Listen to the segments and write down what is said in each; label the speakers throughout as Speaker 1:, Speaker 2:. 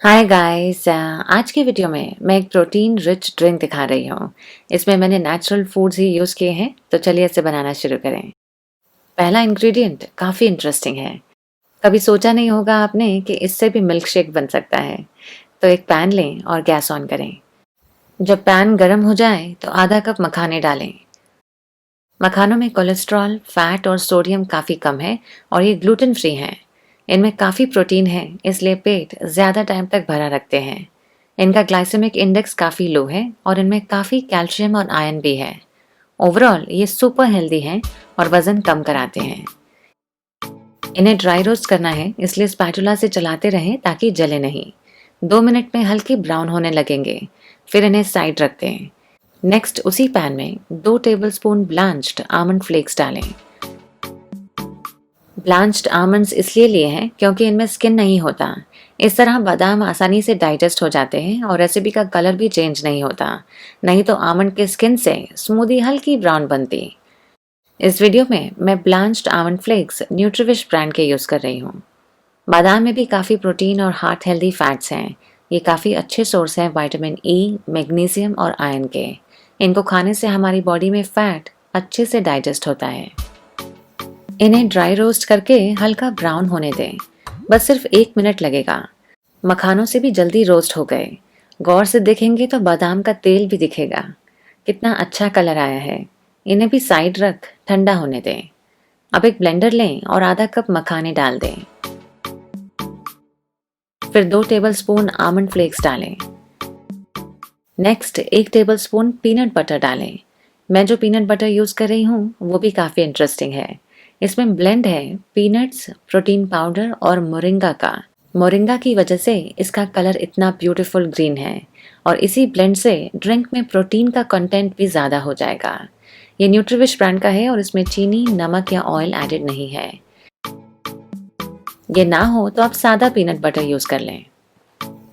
Speaker 1: Hi guys, आज के video में मैं एक प्रोटीन रिच ड्रिंक दिखा रही हूँ। इसमें मैंने नेचुरल फूड्स ही यूज़ किए हैं, तो चलिए इसे बनाना शुरू करें। पहला इंग्रेडिएंट काफ़ी इंटरेस्टिंग है। कभी सोचा नहीं होगा आपने कि इससे भी मिल्क शेक बन सकता है। तो एक पैन लें और गैस ऑन करें। जब पैन गर्म हो जाए तो आधा कप मखाने डालें। मखानों में कोलेस्ट्रॉल, फैट और सोडियम काफ़ी कम है और ये ग्लूटेन फ्री हैं। इनमें काफ़ी प्रोटीन है, इसलिए पेट ज़्यादा टाइम तक भरा रखते हैं। इनका ग्लाइसेमिक इंडेक्स काफ़ी लो है और इनमें काफ़ी कैल्शियम और आयरन भी है। ओवरऑल ये सुपर हेल्दी हैं और वज़न कम कराते हैं। इन्हें ड्राई रोस्ट करना है, इसलिए स्पैटुला से चलाते रहें ताकि जले नहीं। 2 मिनट में हल्के ब्राउन होने लगेंगे, फिर इन्हें साइड रख दें। नेक्स्ट उसी पैन में 2 टेबलस्पून ब्लांच्ड आमंड फ्लेक्स डालें। ब्लांच्ड आमंड्स इसलिए लिए हैं क्योंकि इनमें स्किन नहीं होता। इस तरह बादाम आसानी से डाइजेस्ट हो जाते हैं और रेसिपी का कलर भी चेंज नहीं होता। नहीं तो आमंड के स्किन से स्मूदी हल्की ब्राउन बनती। इस वीडियो में मैं blanched almond flakes NutriWish brand के यूज़ कर रही हूँ। बादाम में भी काफ़ी प्रोटीन और हार्ट हेल्दी फैट्स हैं। ये काफ़ी अच्छे सोर्स हैं विटामिन ई, मैग्नीशियम और आयरन के। इनको खाने से हमारी बॉडी में फैट अच्छे से डाइजेस्ट होता है। इन्हें ड्राई रोस्ट करके हल्का ब्राउन होने दें। बस सिर्फ 1 मिनट लगेगा। मखानों से भी जल्दी रोस्ट हो गए। गौर से देखेंगे तो बादाम का तेल भी दिखेगा। कितना अच्छा कलर आया है। इन्हें भी साइड रख ठंडा होने दें। अब एक ब्लेंडर लें और आधा कप मखाने डाल दें। फिर 2 टेबलस्पून आमंड फ्लेक्स डालें। नेक्स्ट 1 टेबलस्पून पीनट बटर डालें। मैं जो पीनट बटर यूज़ कर रही हूँ वो भी काफ़ी इंटरेस्टिंग है। इसमें ब्लेंड है पीनट्स, प्रोटीन पाउडर और मोरिंगा का। मोरिंगा की वजह से इसका कलर इतना ब्यूटीफुल ग्रीन है और इसी ब्लेंड से ड्रिंक में प्रोटीन का कंटेंट भी ज़्यादा हो जाएगा। ये न्यूट्रीविश ब्रांड का है और इसमें चीनी, नमक या ऑयल एडेड नहीं है। ये ना हो तो आप सादा पीनट बटर यूज़ कर लें।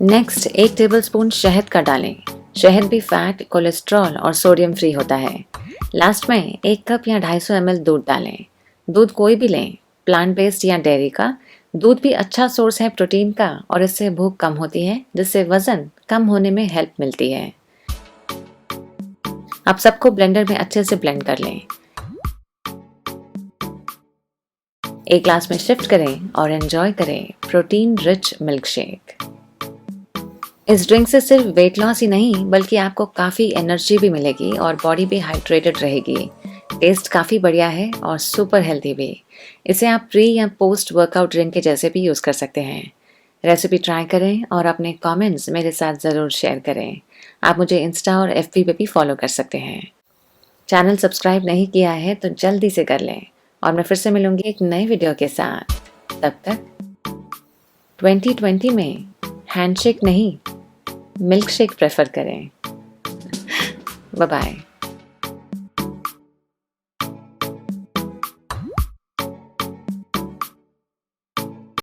Speaker 1: नेक्स्ट 1 टेबलस्पून शहद का डालें। शहद भी फैट, कोलेस्ट्रॉल और सोडियम फ्री होता है। लास्ट में 1 कप या 250 ml दूध डालें। दूध कोई भी लें, प्लांट बेस्ड या डेयरी का। दूध भी अच्छा सोर्स है प्रोटीन का और इससे भूख कम होती है, जिससे वजन कम होने में हेल्प मिलती है। अब सबको ब्लेंडर में अच्छे से ब्लेंड कर लें। एक ग्लास में शिफ्ट करें और एंजॉय करें प्रोटीन रिच मिल्क शेक। इस ड्रिंक से सिर्फ वेट लॉस ही नहीं बल्कि आपको काफ़ी एनर्जी भी मिलेगी और बॉडी भी हाइड्रेटेड रहेगी। टेस्ट काफ़ी बढ़िया है और सुपर हेल्दी भी। इसे आप प्री या पोस्ट वर्कआउट ड्रिंक के जैसे भी यूज़ कर सकते हैं। रेसिपी ट्राई करें और अपने कमेंट्स मेरे साथ ज़रूर शेयर करें। आप मुझे इंस्टा और FB पे भी फॉलो कर सकते हैं। चैनल सब्सक्राइब नहीं किया है तो जल्दी से कर लें और मैं फिर से मिलूंगी एक नए वीडियो के साथ। तब तक 2020 में हैंडशेक नहीं, मिल्क शेक प्रेफर करें। Bye bye.